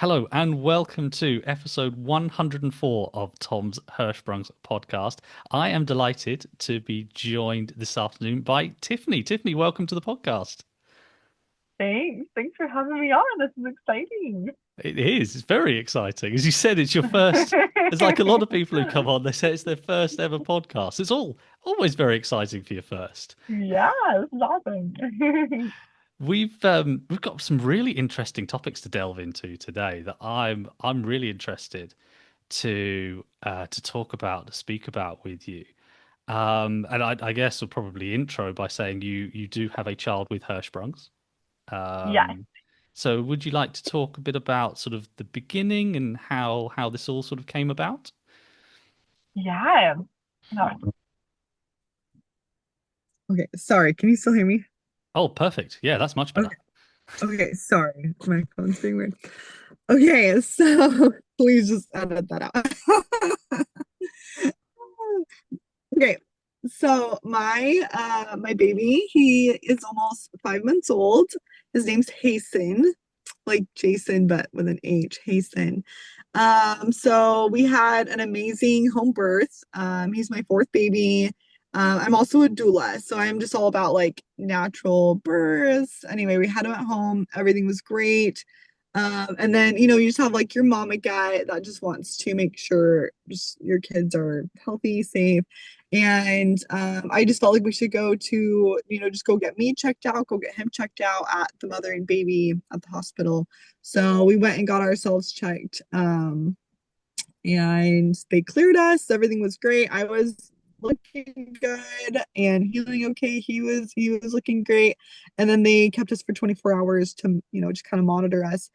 Hello and welcome to episode 104 of Tom's Hirschsprung's podcast. I am delighted to be joined this afternoon by Tiffany. Tiffany, welcome to the podcast. Thanks. Thanks for having me on. This is exciting. It is. It's very exciting. As you said, it's your first. There's like a lot of people who come on, they say it's their first ever podcast. It's always very exciting for your first. Yeah, this is awesome. We've got some really interesting topics to delve into today that I'm really interested to talk about, to speak about with you. And I guess we'll probably intro by saying you do have a child with Hirschsprungs. Yes. Um, so would you like to talk a bit about sort of the beginning and how this all sort of came about? Yeah. No. Okay, sorry. Can you still hear me? Oh, perfect. Yeah, that's much better. Okay, okay, sorry. My phone's being weird. Okay, so please just edit that out. Okay, so my baby, he is almost 5 months old. His name's Hasten, like Jason, but with an H, Hasten. So we had an amazing home birth. He's my fourth baby. I'm also a doula, so I'm just all about like natural births. Anyway, we had him at home. Everything was great. And then, you just have like your mama guy that just wants to make sure just your kids are healthy, safe. And I just felt like we should go to, just go get me checked out, go get him checked out at the mother and baby at the hospital. So we went and got ourselves checked. And they cleared us. Everything was great. I was looking good and healing okay. He was looking great. And then they kept us for 24 hours to, just kind of monitor us.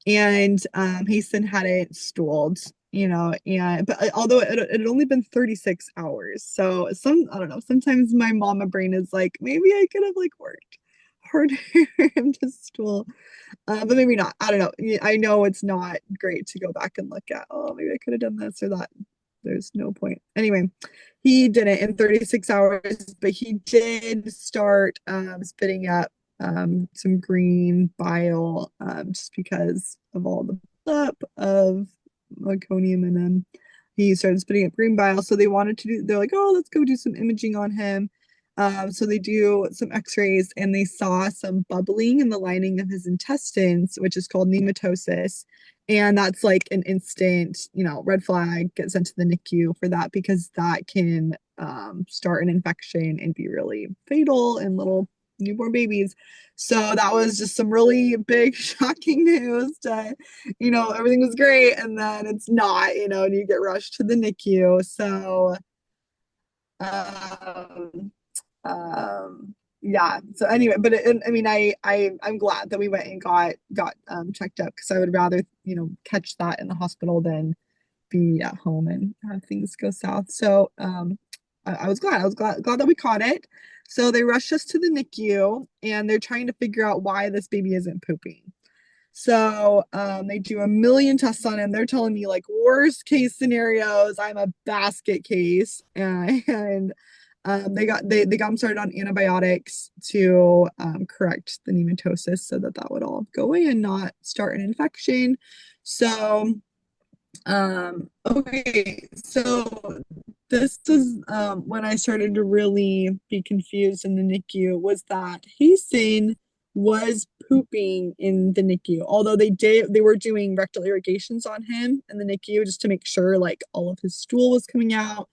And Hasten hadn't stooled, and but although it had only been 36 hours. So I don't know, sometimes my mama brain is like, maybe I could have like worked harder for him to stool. But maybe not. I don't know. I know it's not great to go back and look at, oh, maybe I could have done this or that. There's no point. Anyway, he didn't in 36 hours, but he did start spitting up some green bile just because of all the up of meconium in him. He started spitting up green bile. So they're like, oh, let's go do some imaging on him. So they do some x-rays and they saw some bubbling in the lining of his intestines, which is called nematosis. And that's like an instant, red flag, get sent to the NICU for that because that can start an infection and be really fatal in little newborn babies. So that was just some really big, shocking news to, everything was great. And then it's not, and you get rushed to the NICU. So, um, yeah, so anyway, but I mean, I'm glad that we went and got checked up because I would rather, catch that in the hospital than be at home and have things go south. So I was glad that we caught it. So they rushed us to the NICU and they're trying to figure out why this baby isn't pooping. So they do a million tests on him. They're telling me like worst case scenarios. I'm a basket case, and they got him started on antibiotics to correct the nematosis so that would all go away and not start an infection. So okay, so this is when I started to really be confused in the NICU was that Hasten was pooping in the NICU. Although they were doing rectal irrigations on him in the NICU just to make sure like all of his stool was coming out.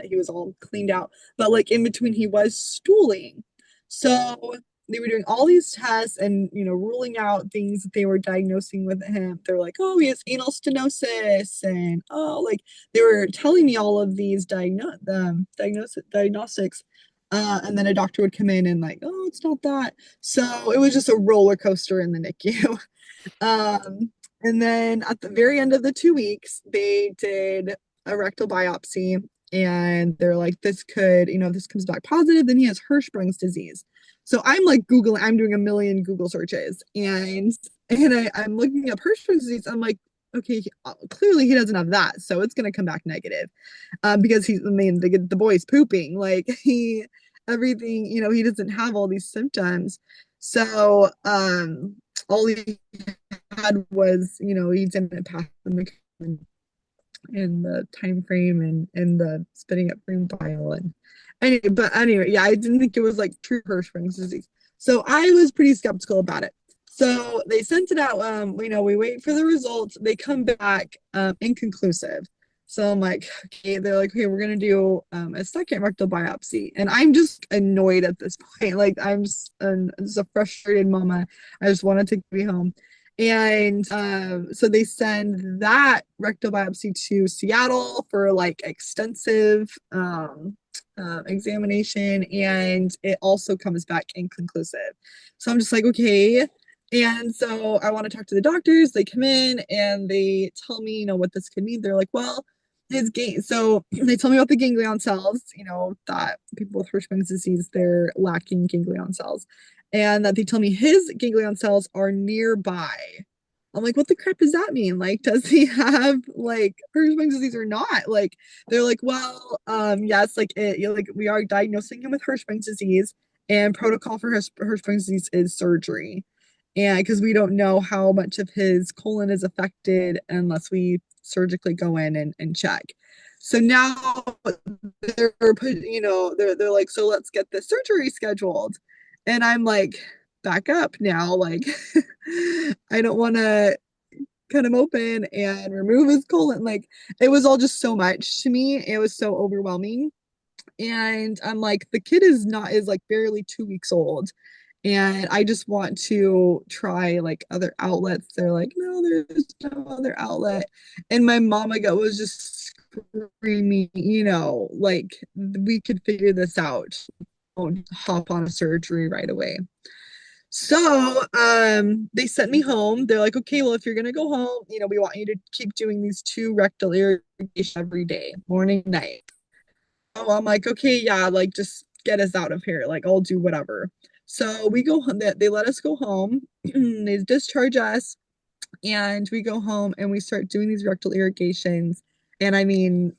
He was all cleaned out. But like in between he was stooling. So they were doing all these tests and ruling out things that they were diagnosing with him. They're like, oh, he has anal stenosis, and oh, like they were telling me all of these diagnostics. And then a doctor would come in and like, oh, it's not that. So it was just a roller coaster in the NICU. And then at the very end of the 2 weeks, they did a rectal biopsy, and they're like, this could, if this comes back positive, then he has Hirschsprung's disease. So I'm like Googling, I'm doing a million Google searches, and I'm looking up Hirschsprung's disease. I'm like, okay, clearly he doesn't have that, so it's gonna come back negative, because I mean, the boy's pooping, like everything, he doesn't have all these symptoms. So all he had was, he didn't pass in the time frame and the spitting up cream vial and anyway, yeah, I didn't think it was like true Hirschsprung's disease. So I was pretty skeptical about it. So they sent it out. We wait for the results. They come back inconclusive. So I'm like, okay, they're like, okay, we're gonna do a second rectal biopsy. And I'm just annoyed at this point. Like just a frustrated mama. I just wanted to be home. And so they send that rectal biopsy to Seattle for like extensive examination, and it also comes back inconclusive. So I'm just like, okay. And so I want to talk to the doctors. They come in and they tell me, what this could mean. They're like, well, so they tell me about the ganglion cells, that people with Hirschsprung's disease, they're lacking ganglion cells, and that they tell me his ganglion cells are nearby. I'm like, what the crap does that mean? Like, does he have like Hirschsprung's disease or not? Like, they're like, well, yes, like like we are diagnosing him with Hirschsprung's disease, and protocol for Hirschsprung's disease is surgery. And because we don't know how much of his colon is affected unless we surgically go in and check. So now they're like, so let's get the surgery scheduled. And I'm like, back up now. Like, I don't want to cut him open and remove his colon. Like, it was all just so much to me. It was so overwhelming. And I'm like, the kid is like barely 2 weeks old. And I just want to try like other outlets. They're like, no, there's no other outlet. And my mama was just screaming, like we could figure this out. Don't hop on a surgery right away. So they sent me home. They're like, okay, well, if you're gonna go home, we want you to keep doing these 2 rectal irrigation every day, morning, night. So I'm like, okay, yeah, like just get us out of here. Like I'll do whatever. So we go home. They let us go home. They discharge us, and we go home and we start doing these rectal irrigations. And I mean,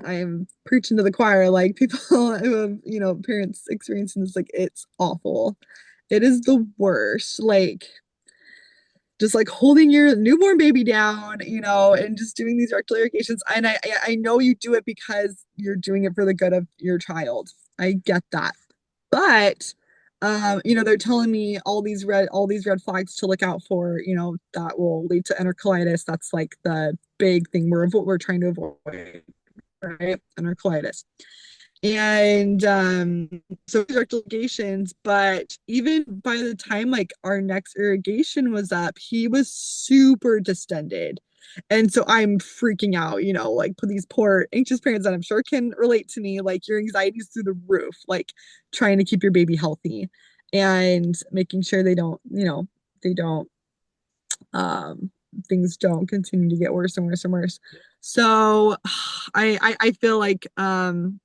I am preaching to the choir. Like people who have, parents experiencing this, like it's awful. It is the worst. Like just like holding your newborn baby down, and just doing these rectal irrigations. And I know you do it because you're doing it for the good of your child. I get that. But they're telling me all these red flags to look out for, that will lead to enterocolitis. That's like the big thing we're trying to avoid, right? Enterocolitis. And so rectal irrigations, but even by the time like our next irrigation was up, he was super distended. And so I'm freaking out, like for these poor anxious parents that I'm sure can relate to me, like your anxiety is through the roof, like trying to keep your baby healthy and making sure they don't things don't continue to get worse and worse and worse. So I feel like the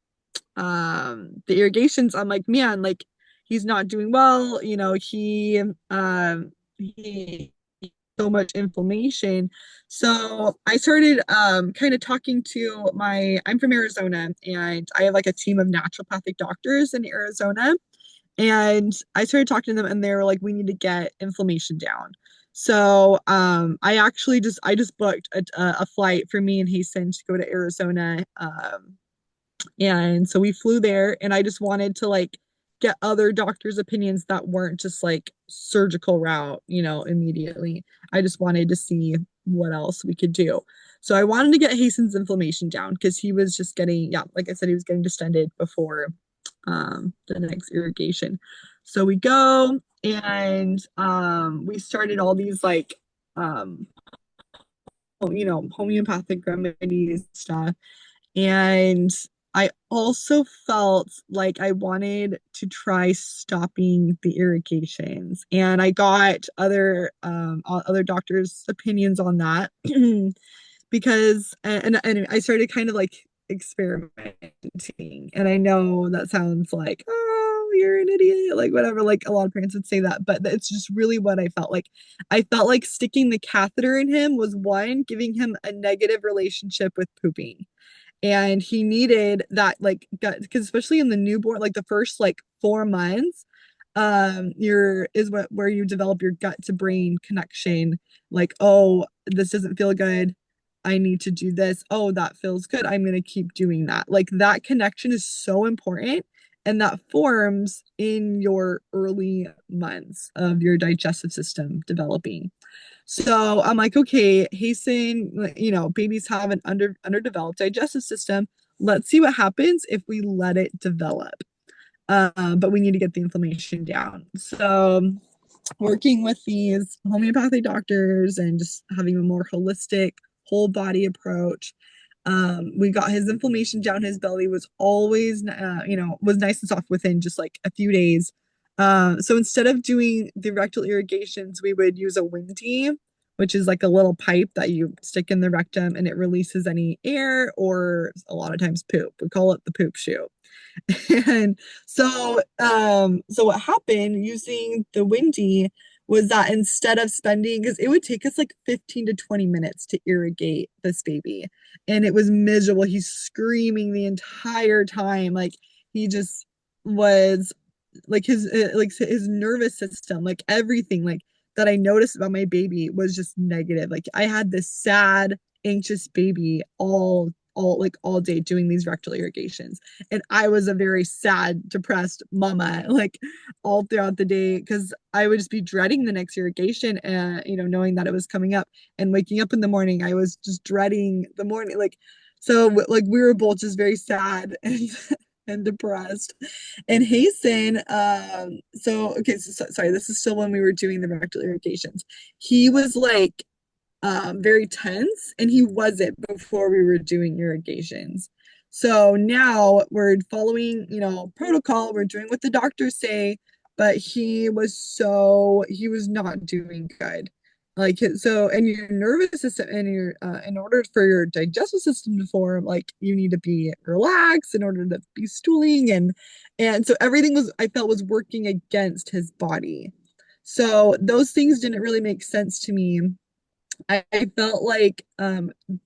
irrigations, I'm like, man, like he's not doing well, he so much inflammation. So I started kind of talking to I'm from Arizona, and I have like a team of naturopathic doctors in Arizona. And I started talking to them, and they were like, we need to get inflammation down. So I just booked a flight for me and Hasten to go to Arizona. And so we flew there, and I just wanted to like get other doctors' opinions that weren't just like surgical route, immediately. I just wanted to see what else we could do. So I wanted to get Hasten's inflammation down because he was just getting, yeah, like I said, he was getting distended before the next irrigation. So we go and we started all these like homeopathic remedies stuff. And I also felt like I wanted to try stopping the irrigations, and I got other doctors' opinions on that because and I started kind of like experimenting. And I know that sounds like, oh, you're an idiot, like whatever, like a lot of parents would say that, but it's just really what I felt like. I felt like sticking the catheter in him was one, giving him a negative relationship with pooping, and he needed that like gut, because especially in the newborn, like the first like 4 months, your is what where you develop your gut to brain connection. Like, oh, this doesn't feel good. I need to do this. Oh, that feels good. I'm going to keep doing that. Like that connection is so important. And that forms in your early months of your digestive system developing. So I'm like, okay, hasten, babies have an underdeveloped digestive system. Let's see what happens if we let it develop. But we need to get the inflammation down. So working with these homeopathic doctors and just having a more holistic, whole body approach. We got his inflammation down. His belly was always, was nice and soft within just like a few days. So instead of doing the rectal irrigations, we would use a windy, which is like a little pipe that you stick in the rectum and it releases any air or a lot of times poop. We call it the poop shoe. And so what happened using the windy was that instead of spending, because it would take us like 15 to 20 minutes to irrigate this baby, and it was miserable. He's screaming the entire time. Like he just was like his nervous system, like everything like that I noticed about my baby was just negative. Like I had this sad, anxious baby all day doing these rectal irrigations. And I was a very sad, depressed mama, like all throughout the day, because I would just be dreading the next irrigation and, knowing that it was coming up and waking up in the morning. I was just dreading the morning. Like we were both just very sad and depressed. And Hasten, okay, sorry, this is still when we were doing the rectal irrigations. He was like very tense, and he wasn't before we were doing irrigations. So now we're following, protocol. We're doing what the doctors say, but he was not doing good. Like so, and your nervous system and your in order for your digestive system to form, like you need to be relaxed in order to be stooling, and so everything was I felt was working against his body. So those things didn't really make sense to me. I felt like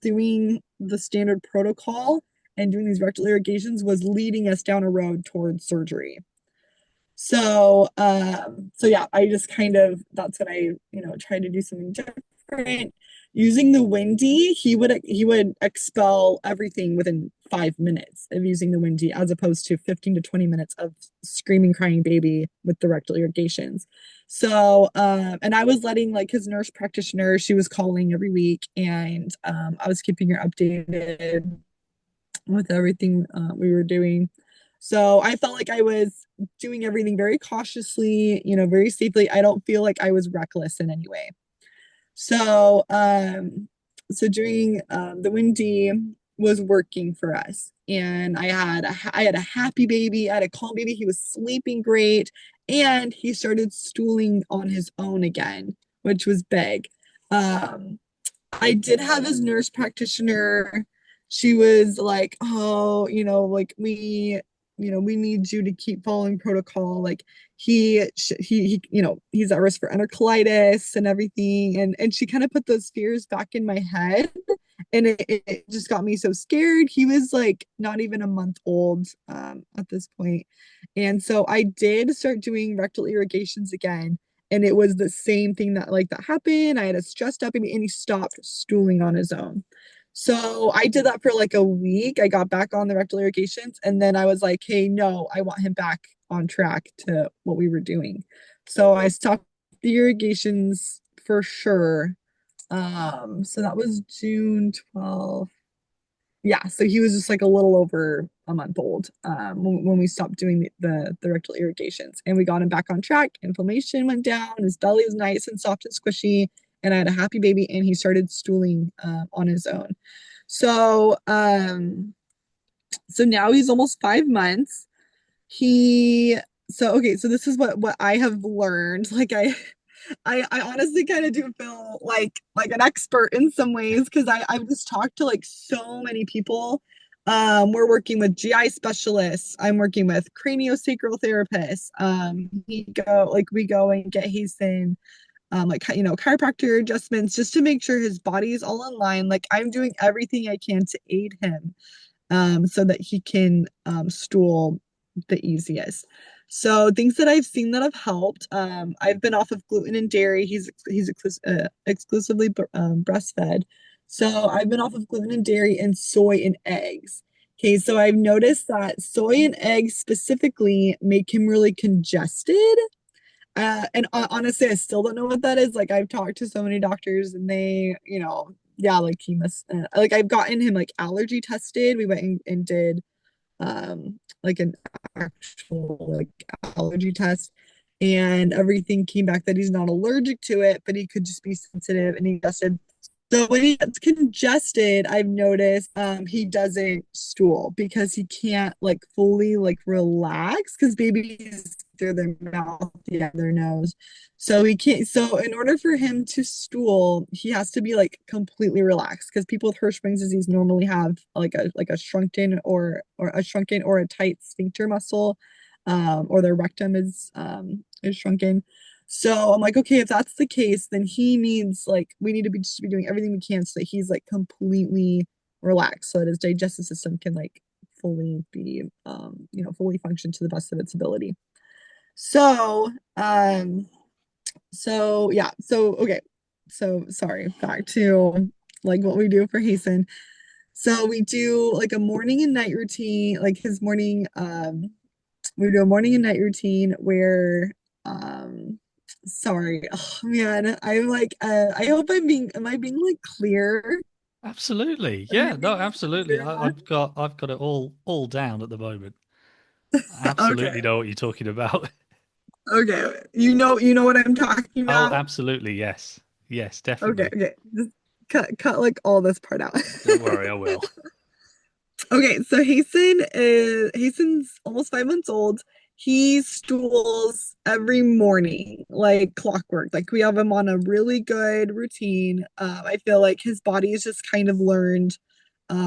doing the standard protocol and doing these rectal irrigations was leading us down a road towards surgery. So yeah, I just kind of that's what I tried to do something different. Using the windy, he would expel everything within 5 minutes of using the windy, as opposed to 15 to 20 minutes of screaming, crying baby with the rectal irrigations. So and I was letting like his nurse practitioner, she was calling every week, and I was keeping her updated with everything we were doing. So I felt like I was doing everything very cautiously, very safely. I don't feel like I was reckless in any way. So, so during the windy was working for us, and I had a happy baby, I had a calm baby. He was sleeping great, and he started stooling on his own again, which was big. Um, I did have his nurse practitioner. She was like, "Oh, like we need you to keep following protocol. Like he's at risk for enterocolitis and everything." And she kind of put those fears back in my head, and it just got me so scared. He was like not even a month old at this point, and so I did start doing rectal irrigations again, and it was the same thing that happened. I had a stressed up baby, and he stopped stooling on his own. So I did that for like a week. I got back on the rectal irrigations, and then I was like, hey, no, I want him back on track to what we were doing. So I stopped the irrigations for sure. So that was June 12th. Yeah, so he was just like a little over a month old when we stopped doing the rectal irrigations, and we got him back on track. Inflammation went down, his belly was nice and soft and squishy, and I had a happy baby, and he started stooling on his own. So so now he's almost 5 months. He so okay, so this is what I have learned. Like I honestly kind of do feel like an expert in some ways, because I've just talked to like so many people. We're working with GI specialists. I'm working with craniosacral therapists. We go and get Hasten chiropractor adjustments just to make sure his body is all in line. Like I'm doing everything I can to aid him so that he can stool the easiest. So things that I've seen that have helped. I've been off of gluten and dairy. He's exclusively breastfed. So I've been off of gluten and dairy and soy and eggs. Okay, so I've noticed that soy and eggs specifically make him really congested. And honestly, I still don't know what that is. Like I've talked to so many doctors and they, yeah, like he must like I've gotten him like allergy tested. We went and did like an actual like allergy test and everything came back that he's not allergic to it, but he could just be sensitive and he tested. So when he gets congested, I've noticed he doesn't stool because he can't like fully like relax because babies through their mouth, yeah, their nose. So he can't. So in order for him to stool, he has to be like completely relaxed because people with Hirschsprung's disease normally have like a shrunken or a shrunken or a tight sphincter muscle, or their rectum is shrunken. So I'm like, okay, if that's the case, then he needs like we need to be just be doing everything we can so that he's like completely relaxed so that his digestive system can like fully be fully function to the best of its ability. So so yeah, so okay. So sorry, back to like what we do for Hasten. So we do like a morning and night routine, like his morning we do a morning and night routine where sorry, oh man, I'm like I hope am I being like clear? Absolutely. Am I Yeah, no, being absolutely. clear enough? I've got it all down at the moment. I Okay. absolutely know what you're talking about. Okay. You know what I'm talking Oh, about? absolutely, yes. Yes, Okay, definitely. okay. Just cut like all this part out. Don't worry, I will. Okay, so Hason's almost 5 months old. He stools every morning, like clockwork. Like we have him on a really good routine. I feel like his body has just kind of learned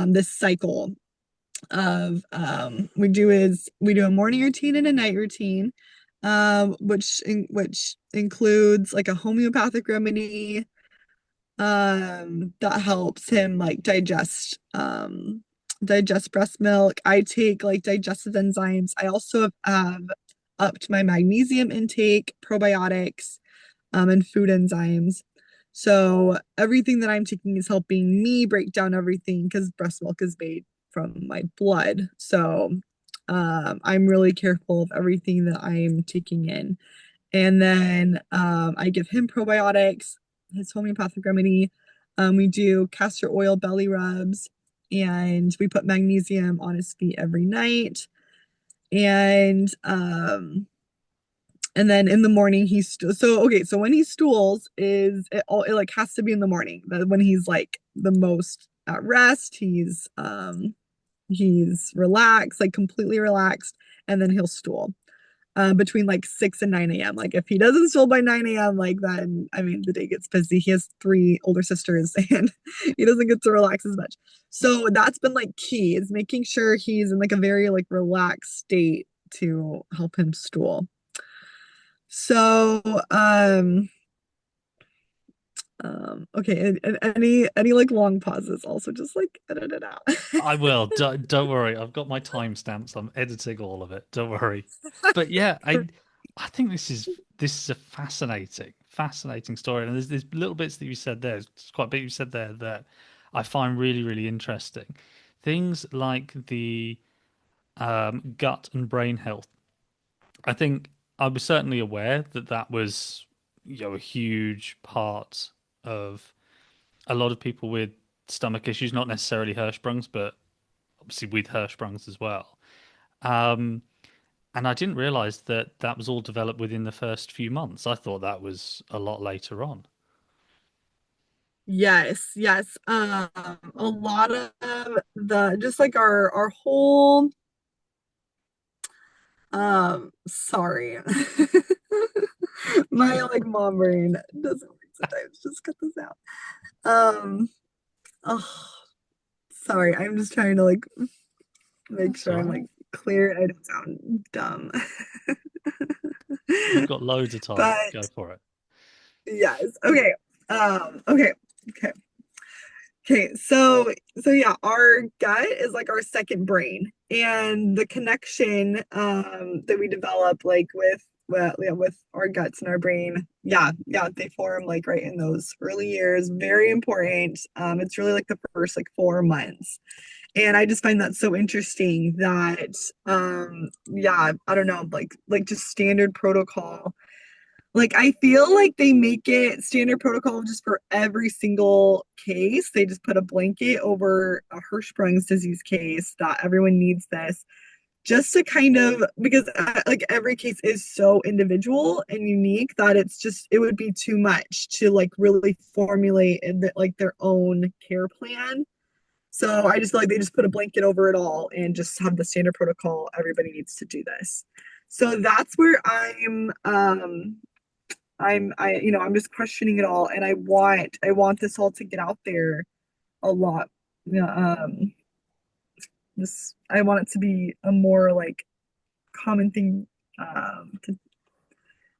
this cycle of we do a morning routine and a night routine, which includes like a homeopathic remedy that helps him like digest breast milk. I take like digestive enzymes. I also have upped my magnesium intake, probiotics, and food enzymes. So everything that I'm taking is helping me break down everything because breast milk is made from my blood. So I'm really careful of everything that I'm taking in. And then I give him probiotics, his homeopathic remedy. We do castor oil belly rubs, and we put magnesium on his feet every night. And and then in the morning so okay, so when he stools it like has to be in the morning. That when he's like the most at rest, he's relaxed, like completely relaxed, and then he'll stool between like 6 and 9 a.m. Like if he doesn't stool by 9 a.m., like then I mean the day gets busy. He has three older sisters and he doesn't get to relax as much. So that's been like key is making sure he's in like a very like relaxed state to help him stool. So okay, and any like long pauses also just like edit it out. I will. Don't worry. I've got my timestamps. I'm editing all of it. Don't worry. But yeah, I think this is a fascinating story. And there's little bits that you said there. It's quite a bit you said there that I find really interesting. Things like the gut and brain health. I think I was certainly aware that that was, a huge part of a lot of people with stomach issues, not necessarily Hirschsprung's, but obviously with Hirschsprung's as well. Um, and I didn't realize that that was all developed within the first few months. I thought that was a lot later on. Yes, yes. A lot of the just like our whole sorry. My like mom brain doesn't work sometimes. Just cut this out. Um, oh, sorry. I'm just trying to like make That's sure all I'm right. like clear and I don't sound dumb. We've got loads of time. But Go for it. yes. Okay. Okay. Okay. Okay, so yeah, our gut is like our second brain, and the connection that we develop like with our guts and our brain, yeah, they form like right in those early years. Very important. It's really like the first like 4 months, and I just find that so interesting that yeah, I don't know, like just standard protocol, like I feel like they make it standard protocol just for every single case. They just put a blanket over a Hirschsprung's disease case that everyone needs this, just to kind of, because like every case is so individual and unique that it would be too much to like really formulate like their own care plan. So I just feel like they just put a blanket over it all and just have the standard protocol. Everybody needs to do this. So that's where I'm just questioning it all, and I want this all to get out there a lot. Yeah, this I want it to be a more like common thing.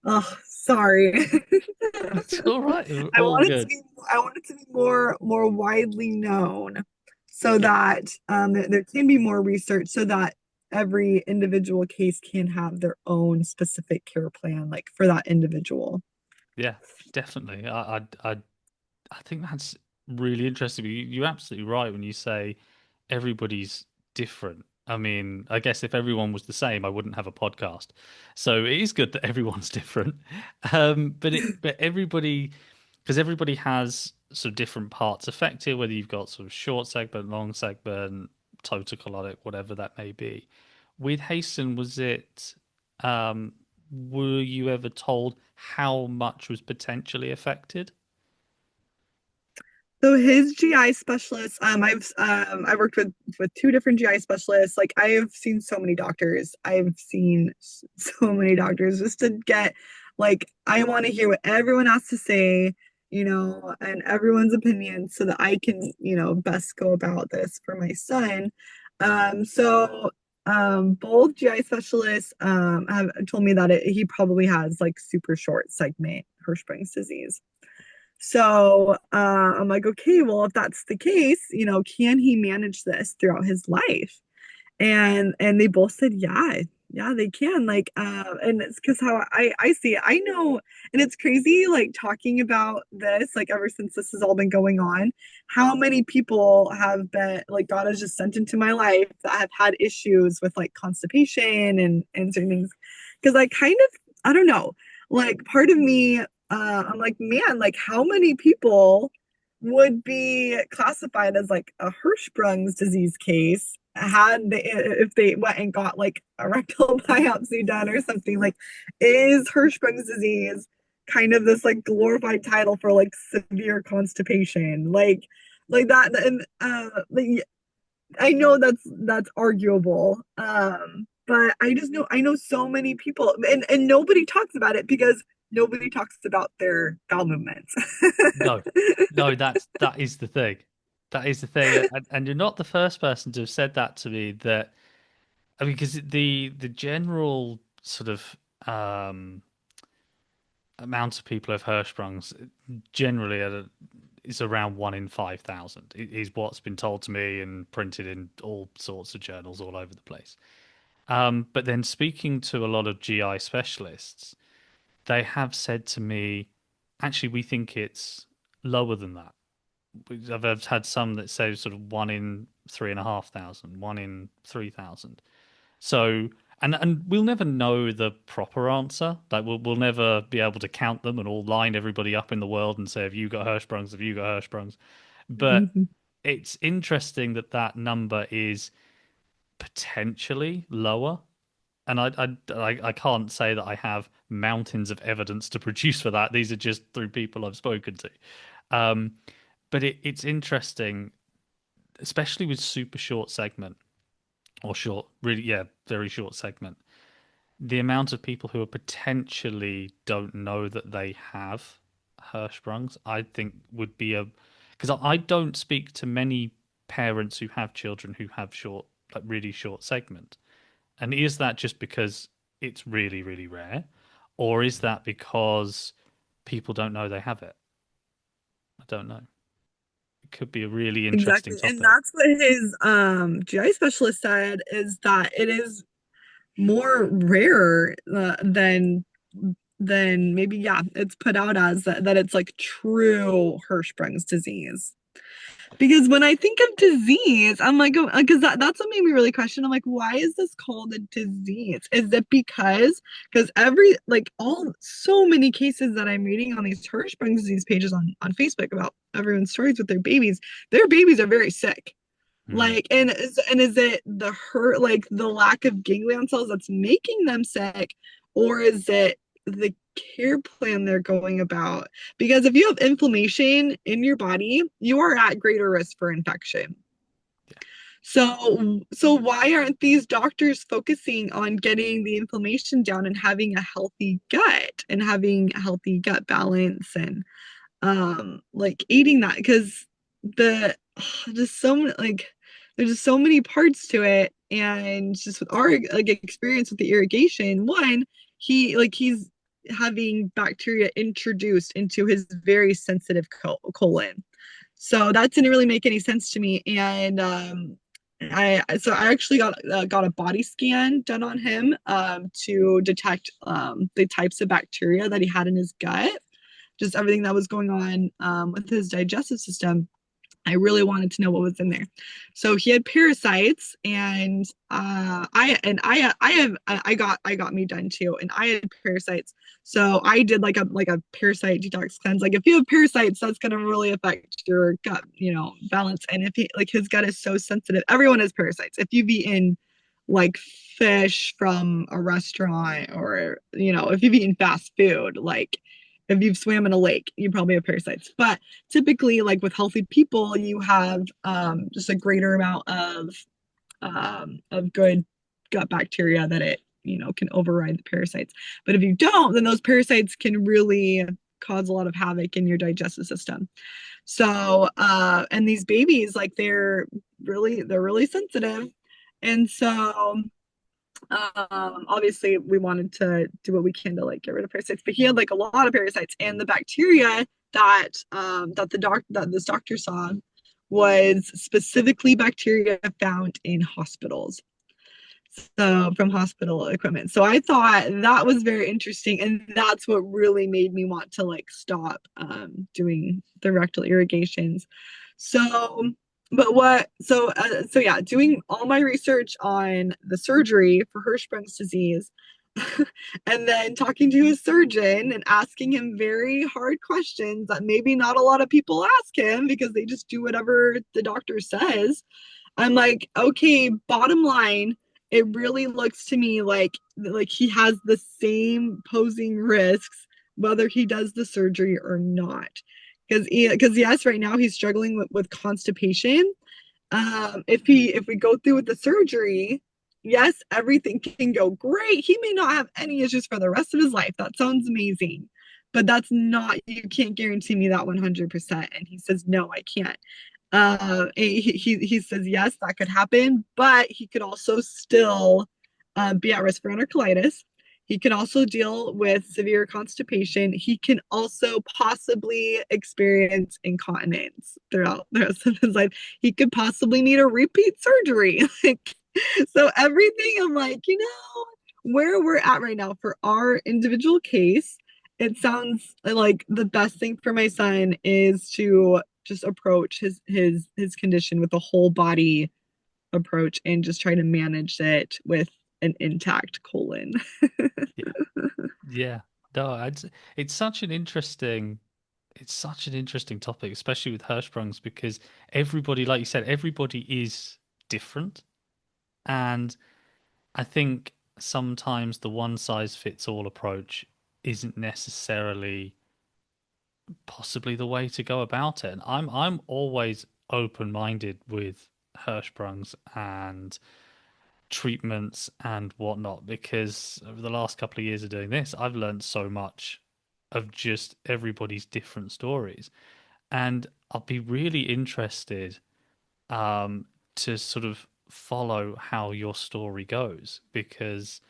Oh, sorry. It's all right. I All want it to good. be I want it to be more widely known, so Yeah. that there can be more research, so that every individual case can have their own specific care plan, like for that individual. Yeah, definitely. I think that's really interesting. You're absolutely right when you say everybody's different. I mean, I guess if everyone was the same, I wouldn't have a podcast. So it is good that everyone's different. But everybody, because everybody has sort of different parts affected, whether you've got sort of short segment, long segment, total colonic, whatever that may be. With Hasten, was it, were you ever told how much was potentially affected? So his GI specialist, I've worked with two different GI specialists. Like I have seen so many doctors. I've seen so many doctors just to get, like, I want to hear what everyone has to say, and everyone's opinion, so that I can, best go about this for my son. Both GI specialists have told me that he probably has like super short segment Hirschsprung's disease. So I'm like, okay, well, if that's the case, can he manage this throughout his life? And they both said, yeah, they can. Like, and it's because how I see it. I know, and it's crazy, like talking about this, like ever since this has all been going on, how many people have been like God has just sent into my life that have had issues with like constipation and certain things. Because I kind of, I don't know, like part of me, I'm like, man, like how many people would be classified as like a Hirschsprung's disease case if they went and got like a rectal biopsy done or something. Like, is Hirschsprung's disease kind of this like glorified title for like severe constipation, like that? And like, I know that's arguable, but I know so many people, and nobody talks about it because nobody talks about their bowel movements. No, no, that is the thing. That is the thing, and you're not the first person to have said that to me. That I mean, because the general sort of amount of people who have Hirschsprung's generally is around 1 in 5,000. Is what's been told to me and printed in all sorts of journals all over the place. But then speaking to a lot of GI specialists, they have said to me, actually, we think it's lower than that. I've had some that say sort of 1 in 3,500, 1 in 3,000. So, and we'll never know the proper answer. Like we'll never be able to count them and all line everybody up in the world and say, have you got Hirschsprungs? Have you got Hirschsprungs? But Mhm. it's interesting that that number is potentially lower. And I can't say that I have mountains of evidence to produce for that. These are just through people I've spoken to. Um, but it's interesting, especially with super short segment or short, really, yeah, very short segment. The amount of people who are potentially don't know that they have Hirschsprungs, I think would be a because I don't speak to many parents who have children who have short, like really short segment. And is that just because it's really, really rare, or is that because people don't know they have it? I don't know. It could be a really interesting Exactly. And topic. that's what his GI specialist said, is that it is more rare than maybe, yeah, it's put out as that it's like true Hirschsprung's disease. Because when I think of disease, I'm like, because that's what made me really question. I'm like, why is this called a disease? Is it because every like all so many cases that I'm reading on these Hirschsprung disease pages on Facebook about everyone's stories with their babies are very sick. Mm. Like, and is it the hurt, like the lack of ganglion cells that's making them sick, or is it the care plan they're going about? Because if you have inflammation in your body, you are at greater risk for infection. So why aren't these doctors focusing on getting the inflammation down and having a healthy gut and having a healthy gut balance and like eating that? Because the just so many, like there's just so many parts to it. And just with our like experience with the irrigation, one, he's having bacteria introduced into his very sensitive colon, so that didn't really make any sense to me. And I actually got a body scan done on him to detect the types of bacteria that he had in his gut, just everything that was going on with his digestive system. I really wanted to know what was in there. So he had parasites, and I got me done too, and I had parasites. So I did like a parasite detox cleanse. Like if you have parasites, that's gonna really affect your gut, balance. And if he like his gut is so sensitive, everyone has parasites. If you've eaten like fish from a restaurant, or if you've eaten fast food, like if you've swam in a lake, you probably have parasites. But typically, like with healthy people, you have just a greater amount of good gut bacteria that it can override the parasites. But if you don't, then those parasites can really cause a lot of havoc in your digestive system. So and these babies, like they're really sensitive. And so obviously we wanted to do what we can to like get rid of parasites, but he had like a lot of parasites, and the bacteria that this doctor saw was specifically bacteria found in hospitals, so from hospital equipment. So I thought that was very interesting, and that's what really made me want to like stop doing the rectal irrigations. So so yeah, doing all my research on the surgery for Hirschsprung's disease, and then talking to his surgeon and asking him very hard questions that maybe not a lot of people ask him because they just do whatever the doctor says. I'm like, okay, bottom line, it really looks to me like he has the same posing risks whether he does the surgery or not. Because yes, right now he's struggling with constipation. If we go through with the surgery, yes, everything can go great. He may not have any issues for the rest of his life. That sounds amazing. But that's not, you can't guarantee me that 100%. And he says, no, I can't. He says yes, that could happen, but he could also still be at risk for enterocolitis. He can also deal with severe constipation. He can also possibly experience incontinence throughout the rest of his life. He could possibly need a repeat surgery. Like, so everything, I'm like, where we're at right now for our individual case, it sounds like the best thing for my son is to just approach his condition with a whole body approach and just try to manage it with an intact colon. Yeah. Yeah. No, it's such an interesting it's such an interesting topic, especially with Hirschsprungs, because everybody, like you said, everybody is different. And I think sometimes the one size fits all approach isn't necessarily possibly the way to go about it. And I'm always open minded with Hirschsprungs and treatments and whatnot, because over the last couple of years of doing this, I've learned so much of just everybody's different stories. And I'll be really interested to sort of follow how your story goes, because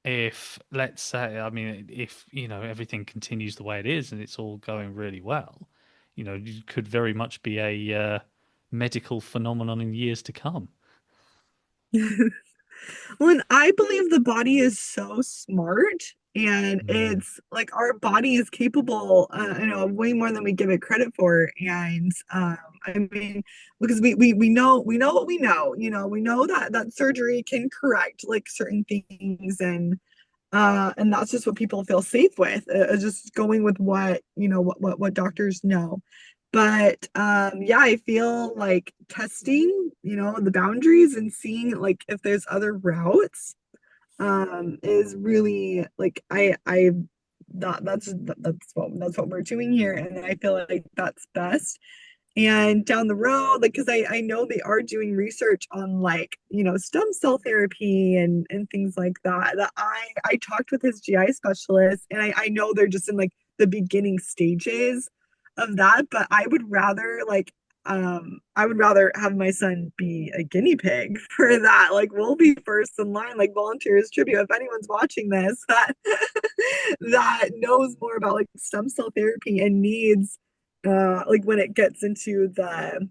if, let's say, I mean, if everything continues the way it is and it's all going really well, you could very much be a medical phenomenon in years to come. Well, and I believe the body is so smart, and Mm. it's like our body is capable, of way more than we give it credit for. And I mean, because we know what we know. We know that surgery can correct like certain things, and that's just what people feel safe with, just going with what what doctors know. But yeah, I feel like testing the boundaries and seeing like if there's other routes is really like I that's what we're doing here, and I feel like that's best. And down the road, like, because I know they are doing research on like, stem cell therapy and things like that. That I talked with his GI specialist, and I know they're just in like the beginning stages of that, but I would rather have my son be a guinea pig for that. Like we'll be first in line, like volunteers tribute. If anyone's watching this that that knows more about like stem cell therapy and needs like when it gets into the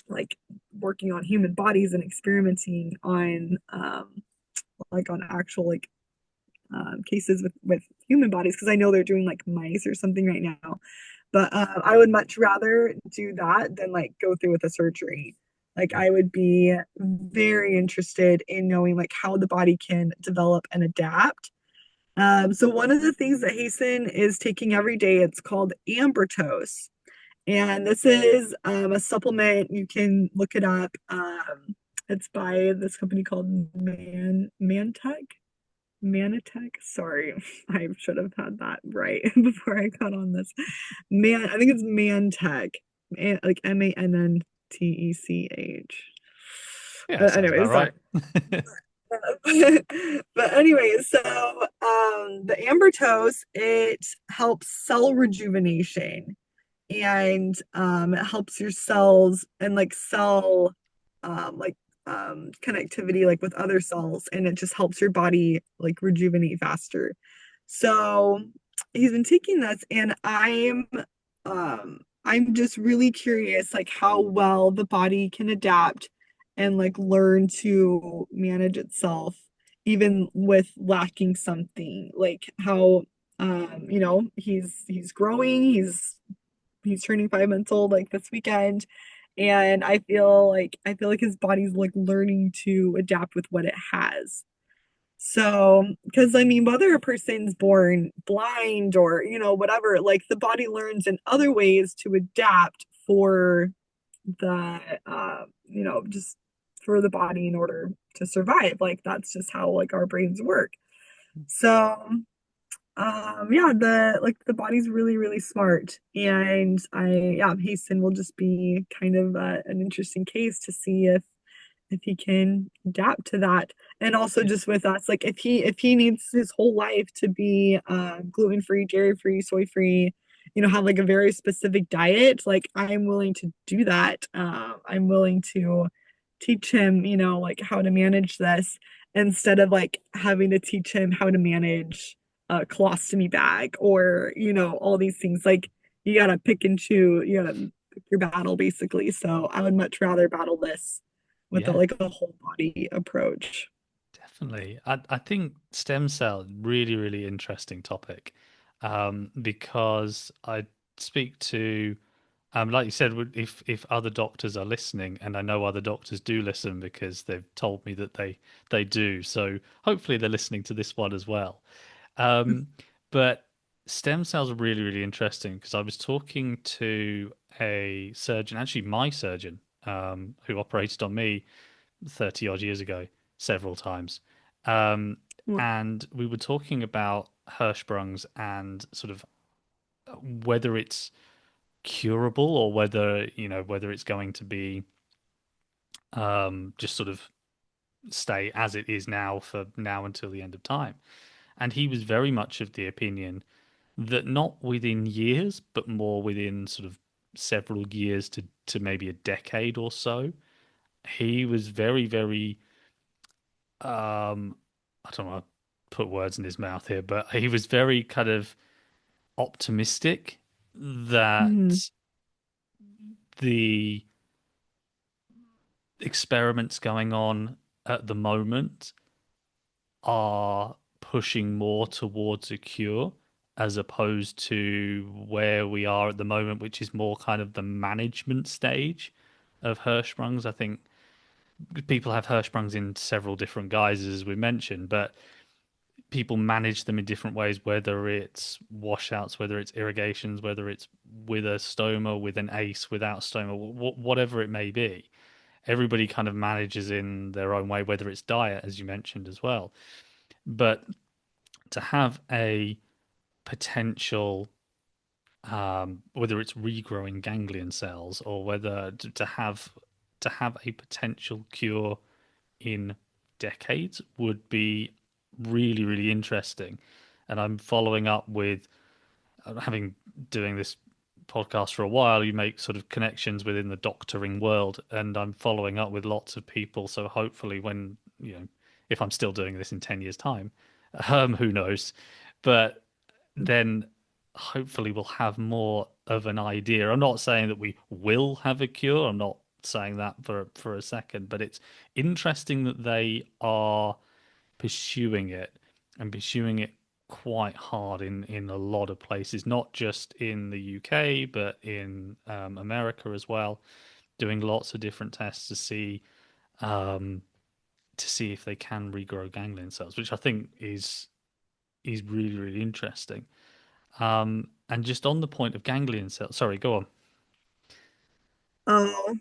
like working on human bodies and experimenting on like on actual like cases with human bodies, because I know they're doing like mice or something right now. But I would much rather do that than like go through with a surgery. Like Yeah. I would be very interested in knowing like how the body can develop and adapt. So one of the things that Hasten is taking every day, it's called ambertose. And this is a supplement. You can look it up. It's by this company called Manitech. Sorry, I should have had that right before I got on this. I think it's Mantech, like Manntech. Yeah, sounds about Anyways, sorry. right. But anyway, so the ambertose, it helps cell rejuvenation, and it helps your cells and like cell like connectivity like with other cells, and it just helps your body like rejuvenate faster. So he's been taking this, and I'm just really curious like how well the body can adapt and like learn to manage itself even with lacking something, like how he's growing, he's turning 5 months old like this weekend, and I feel like his body's like learning to adapt with what it has. So, because I mean, whether a person's born blind or whatever, like the body learns in other ways to adapt for the just for the body in order to survive. Like that's just how like our brains work. So yeah, the body's really really smart, and Hasten will just be kind of an interesting case to see if he can adapt to that. And also Yeah. just with us, like if he needs his whole life to be gluten free, dairy free, soy free, have like a very specific diet, like I'm willing to do that. I'm willing to teach him like how to manage this, instead of like having to teach him how to manage a colostomy bag, or all these things. Like you gotta pick and choose, you gotta pick your battle basically. So I would much rather battle this with Yeah, like a whole body approach. definitely. I think stem cell really, really interesting topic, because I speak to, like you said, if other doctors are listening, and I know other doctors do listen because they've told me that they do. So hopefully they're listening to this one as well. Um, but stem cells are really, really interesting because I was talking to a surgeon, actually my surgeon, who operated on me 30 odd years ago several times. Um, Well, and we were talking about Hirschsprungs and sort of whether it's curable or whether it's going to be just sort of stay as it is now for now until the end of time. And he was very much of the opinion that not within years, but more within sort of several years to maybe a decade or so, he was very, very I don't want to put words in his mouth here, but he was very kind of optimistic mhm. that the experiments going on at the moment are pushing more towards a cure as opposed to where we are at the moment, which is more kind of the management stage of Hirschsprungs. I think people have Hirschsprungs in several different guises, as we mentioned, but people manage them in different ways, whether it's washouts, whether it's irrigations, whether it's with a stoma, with an ACE, without stoma, whatever it may be. Everybody kind of manages in their own way, whether it's diet, as you mentioned as well. But to have a potential, whether it's regrowing ganglion cells or whether to have a potential cure in decades would be really, really interesting. And I'm following up with having doing this podcast for a while, you make sort of connections within the doctoring world, and I'm following up with lots of people. So hopefully, when if I'm still doing this in 10 years' time, who knows? But then hopefully we'll have more of an idea. I'm not saying that we will have a cure. I'm not saying that for a second, but it's interesting that they are pursuing it and pursuing it quite hard in a lot of places, not just in the UK, but in America as well, doing lots of different tests um, to see if they can regrow ganglion cells, which I think is really, really interesting. And just on the point of ganglion cells, sorry, go on. Oh,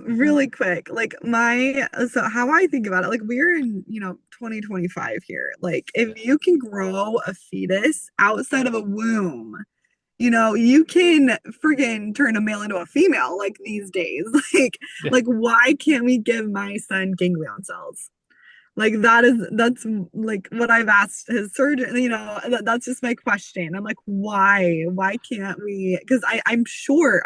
really quick, like so how I think about it, like we're in, 2025 here. Like if Yeah, you can grow a fetus outside of a womb, you can friggin' turn a male into a female like these days. Like, yeah, like why can't we give my son ganglion cells? Like that's like what I've asked his surgeon, that's just my question. I'm like, why can't we? Because I'm sure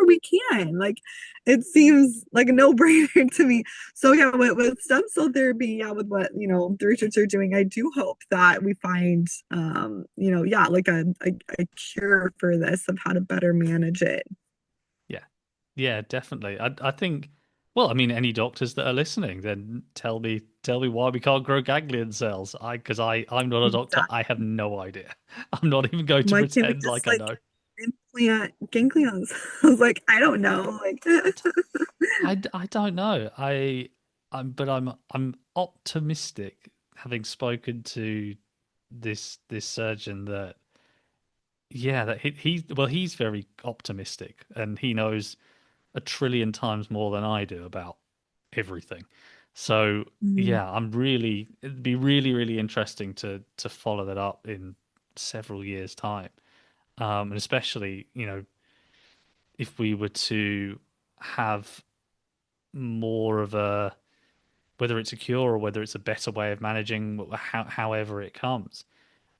we can. Like it seems like a no-brainer to me. So yeah, with stem cell therapy, yeah, with what the research they're doing, I do hope that we find yeah, like a cure for this, of how to better manage it. yeah, yeah, definitely. I think. Well, I mean, any doctors that are listening, then tell me why we can't grow ganglion cells. Because I'm not a doctor. I have Exactly. no idea. I'm not even going to Why can't we pretend just like I like know. implant ganglions? I was like, I don't know. Like, I don't know. I'm optimistic, having spoken to this surgeon, that yeah, that he's very optimistic and he knows a trillion times more than I do about everything. So mm, yeah, it'd be really, really interesting to follow that up in several years' time. And especially, if we were to have more of a, whether it's a cure or whether it's a better way of managing however it comes,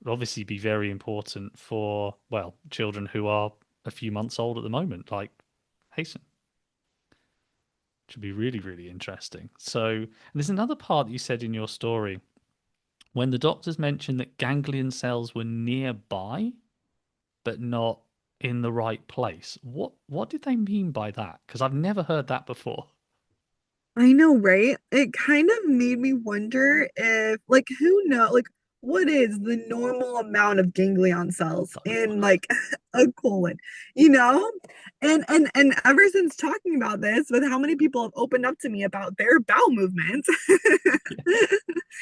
it would obviously be very important for, well, children who are a few months old at the moment, like Hasten, which would be really, really interesting. So, and there's another part you said in your story when the doctors mentioned that ganglion cells were nearby but not in the right place. What did they mean by that? Because I've never heard that before. I know, right? It kind of made me wonder if, like, who know, like, what is the normal amount of ganglion cells Don't know. in like a colon, you know? And ever since talking about this, with how many people have opened up to me about their bowel movements, Yeah,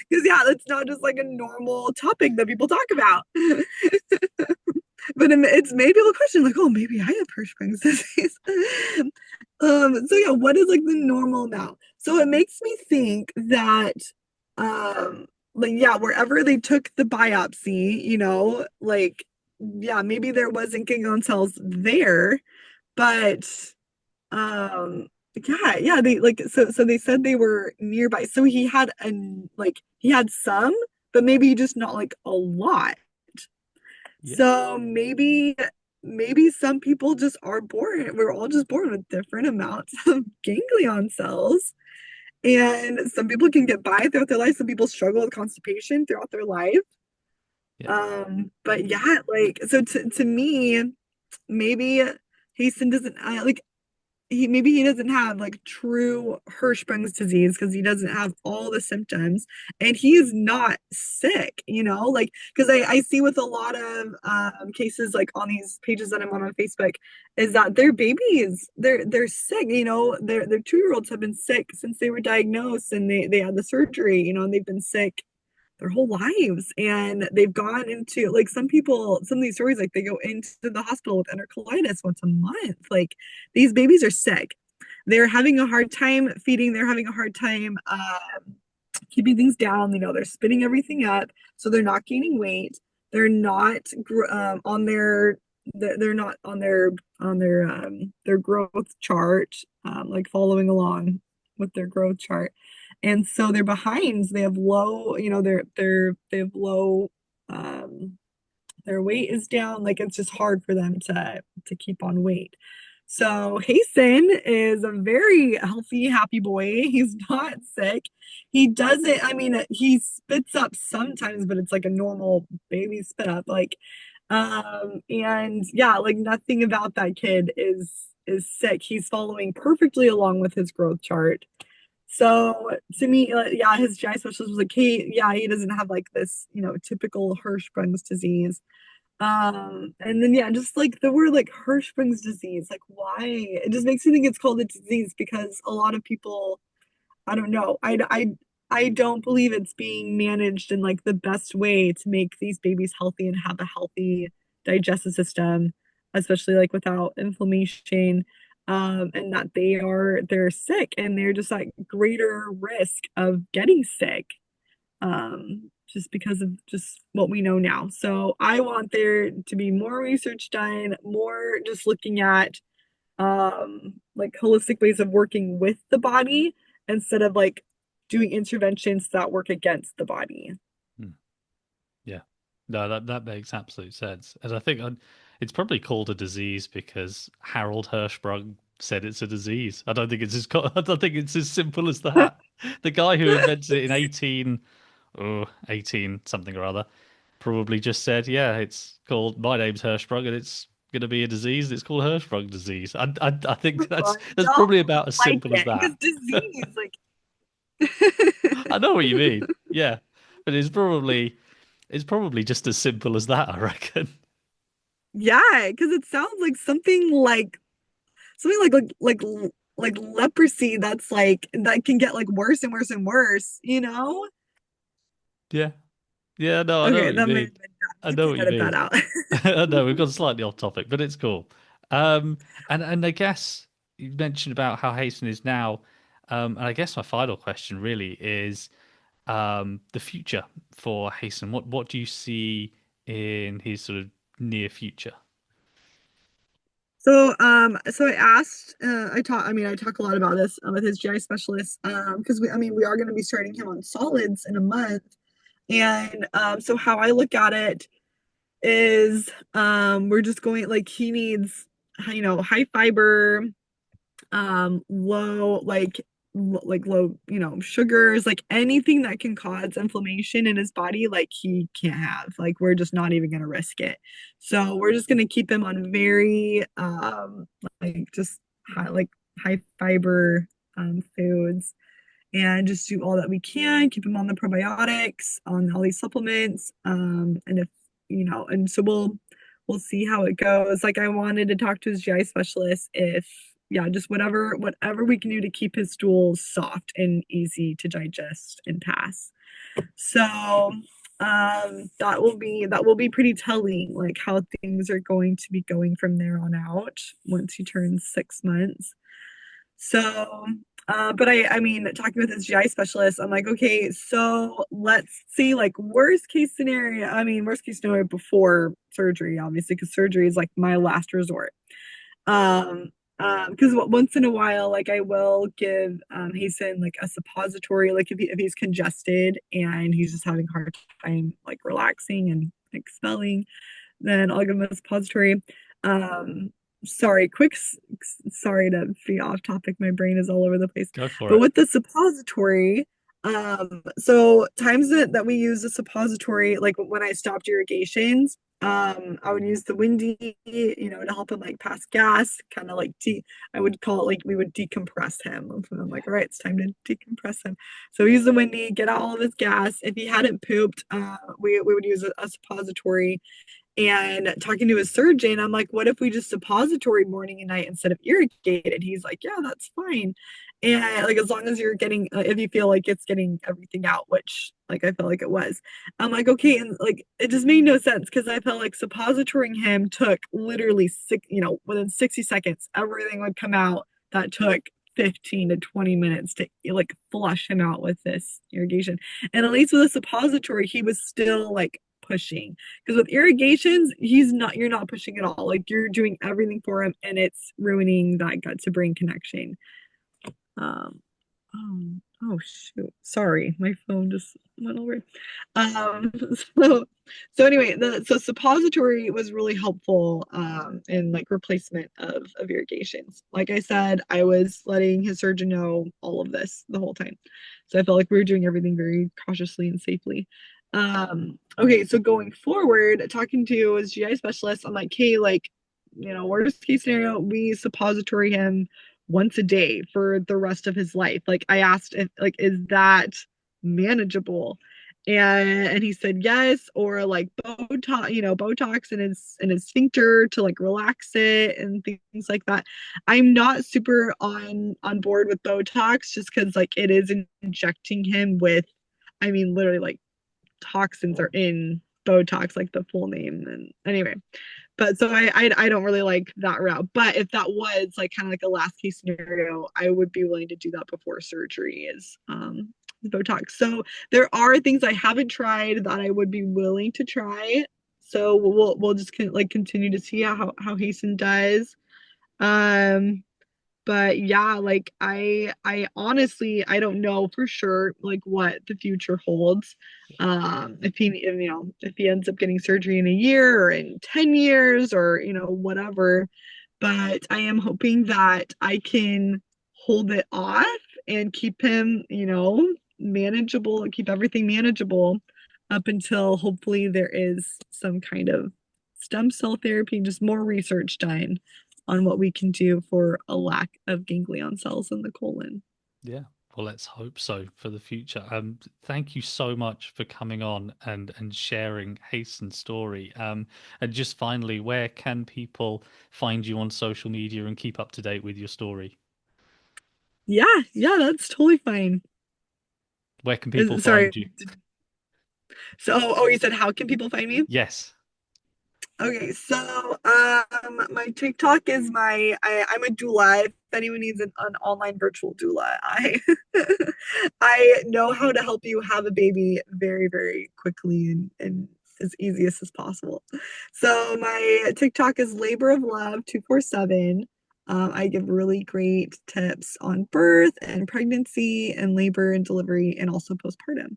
because yeah, that's not just like a normal topic that people talk about. But it's made people question, like, oh, maybe I have Hirschsprung's disease. So yeah, what is like the normal amount? So it makes me think that, like, yeah, wherever they took the biopsy, like, yeah, maybe there wasn't ganglion cells there, but, yeah, they like, so they said they were nearby. So he had some, but maybe just not like a lot. yeah, So maybe some people just are born, we're all just born with different amounts of ganglion cells. And some people can get by throughout their life. Some people struggle with constipation throughout their life. yeah, But yeah, like so to me, maybe Hasten doesn't like. maybe he doesn't have like true Hirschsprung's disease because he doesn't have all the symptoms and he is not sick, like because I see with a lot of cases like on these pages that I'm on Facebook is that their babies they're sick, their 2-year-olds have been sick since they were diagnosed and they had the surgery, and they've been sick their whole lives and they've gone into like some of these stories like they go into the hospital with enterocolitis once a month. Like these babies are sick, they're having a hard time feeding, they're having a hard time keeping things down, they're spitting everything up, so they're not gaining weight, they're not on they're not on their growth chart, like following along with their growth chart, and so they're behind, they have low, they have low, their weight is down, like it's just hard for them to keep on weight. So Hasten is a very healthy, happy boy. He's not sick. He doesn't, I mean, he spits up sometimes, but it's like a normal baby spit up. Like, and yeah, like nothing about that kid is sick. He's following perfectly along with his growth chart. So to me, yeah, his GI specialist was like, hey, yeah, he doesn't have like this, typical Hirschsprung's disease. And then yeah, just like the word like Hirschsprung's disease, like why? It just makes me think it's called a disease because a lot of people, I don't know, I don't believe it's being managed in like the best way to make these babies healthy and have a healthy digestive system, especially like without inflammation. And that they're sick and they're just like greater risk of getting sick, just because of just what we know now. So I want there to be more research done, more just looking at like holistic ways of working with the body instead of like doing interventions that work against the body. Hmm. Yeah. No, that makes absolute sense. And I think it's probably called a disease because Harold Hirschsprung said it's a disease. I don't think it's as simple as that. The guy who invented it in 18 something or other probably just said, yeah, it's called, my name's Hirschsprung and it's going to be a disease. It's called Hirschsprung disease. I think Well, that's I that's don't probably about as like simple as it because that. disease, like I know what you mean. Yeah. But it's probably just as simple as that, I reckon. yeah, because it sounds like something like leprosy that's like that can get like worse and worse and worse, Yeah. Yeah, no, I know Okay, what you that may mean. have been I you know can what you edit that mean. out. I know we've gone slightly off topic, but it's cool. And I guess you mentioned about how Hasten is now. And I guess my final question really is the future for Hasten. What do you see in his sort of near future? So I asked, I talk a lot about this with his GI specialist, because we are going to be starting him on solids in a month, and so how I look at it is, we're just going like he needs, high fiber, low like low, sugars, like anything that can cause inflammation in his body, like he can't have. Like we're just not even gonna risk it. So we're just gonna keep him on very like just high fiber foods and just do all that we can, keep him on the probiotics, on all these supplements. And if and so we'll see how it goes. Like I wanted to talk to his GI specialist if yeah, just whatever we can do to keep his stools soft and easy to digest and pass. So that will be pretty telling, like how things are going to be going from there on out once he turns 6 months. So, but I mean, talking with his GI specialist, I'm like, okay, so let's see, like, worst case scenario. I mean, worst case scenario before surgery, obviously, because surgery is like my last resort. Um, because once in a while, like, I will give Hasten like a suppository, like if he's congested and he's just having a hard time like relaxing and expelling, then I'll give him a suppository. Um, sorry, sorry to be off topic. My brain is all over the place. Go for But it. with the suppository, so times that we use the suppository, like when I stopped irrigations, I would use the windy, to help him like pass gas, kind of like I would call it like we would decompress him. And I'm like, all right, it's time to decompress him. So we use the windy, get out all of his gas. If he hadn't pooped, we would use a suppository. And talking to his surgeon, I'm like, what if we just suppository morning and night instead of irrigated? He's like, yeah, that's fine. And like, as long as you're getting, if you feel like it's getting everything out, which like I felt like it was, I'm like, okay. And like, it just made no sense because I felt like suppositorying him took literally within 60 seconds, everything would come out. That took 15 to 20 minutes to like flush him out with this irrigation. And at least with a suppository, he was still like pushing, because with irrigations you're not pushing at all, like you're doing everything for him and it's ruining that gut to brain connection. um oh shoot, sorry, my phone just went over. um so anyway, the suppository was really helpful in like replacement of irrigations. Like I said, I was letting his surgeon know all of this the whole time, so I felt like we were doing everything very cautiously and safely. Okay, so going forward, talking to his GI specialist, I'm like, hey, like, worst case scenario, we suppository him once a day for the rest of his life. Like I asked if like, is that manageable? And he said yes, or like Botox in his sphincter to like relax it and things like that. I'm not super on board with Botox just because like it is injecting him with, I mean, literally like toxins are in Botox, like the full name. And anyway, but so I don't really like that route. But if that was like kind of like a last case scenario, I would be willing to do that before surgery is Botox. So there are things I haven't tried that I would be willing to try. So we'll just like continue to see how Hasten does. Um, but yeah, like I honestly I don't know for sure like what the future holds. If he ends up getting surgery in a year or in 10 years or whatever. But I am hoping that I can hold it off and keep him, manageable, keep everything manageable up until hopefully there is some kind of stem cell therapy, just more research done on what we can do for a lack of ganglion cells in the colon. Yeah. Well, let's hope so for the future. Thank you so much for coming on and sharing Hasten's story. And just finally, where can people find you on social media and keep up to date with your story? Yeah, that's totally fine. Where can people Sorry. find you? So, you said how can people find me? Yes. Okay, so my TikTok is I'm a doula. If anyone needs an online virtual doula, I I know how to help you have a baby very, very quickly and as easiest as possible. So my TikTok is Labor of Love 247. I give really great tips on birth and pregnancy and labor and delivery and also postpartum.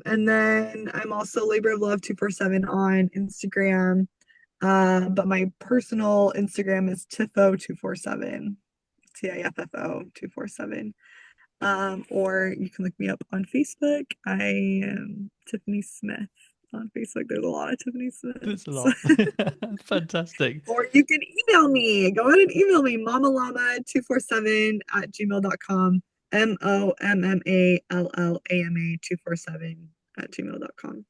And then I'm also Labor of Love 247 on Instagram. But my personal Instagram is Tiffo247, Tiffo 247. Or you can look me up on Facebook. I am Tiffany Smith on Facebook. There's a lot of Tiffany There's a Smiths. lot. Fantastic. Or you can email me. Go ahead and email me, mommallama247 at gmail.com. mommallama247 at gmail.com.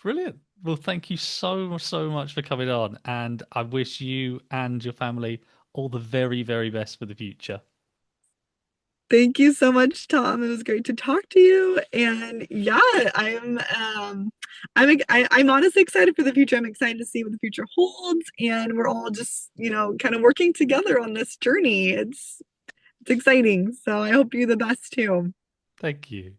Brilliant. Well, thank you so, so much for coming on. And I wish you and your family all the very, very best for the future. Thank you so much, Tom. It was great to talk to you. And yeah, I'm honestly excited for the future. I'm excited to see what the future holds. And we're all just, kind of working together on this journey. It's exciting. So I hope you're the best too. Thank you.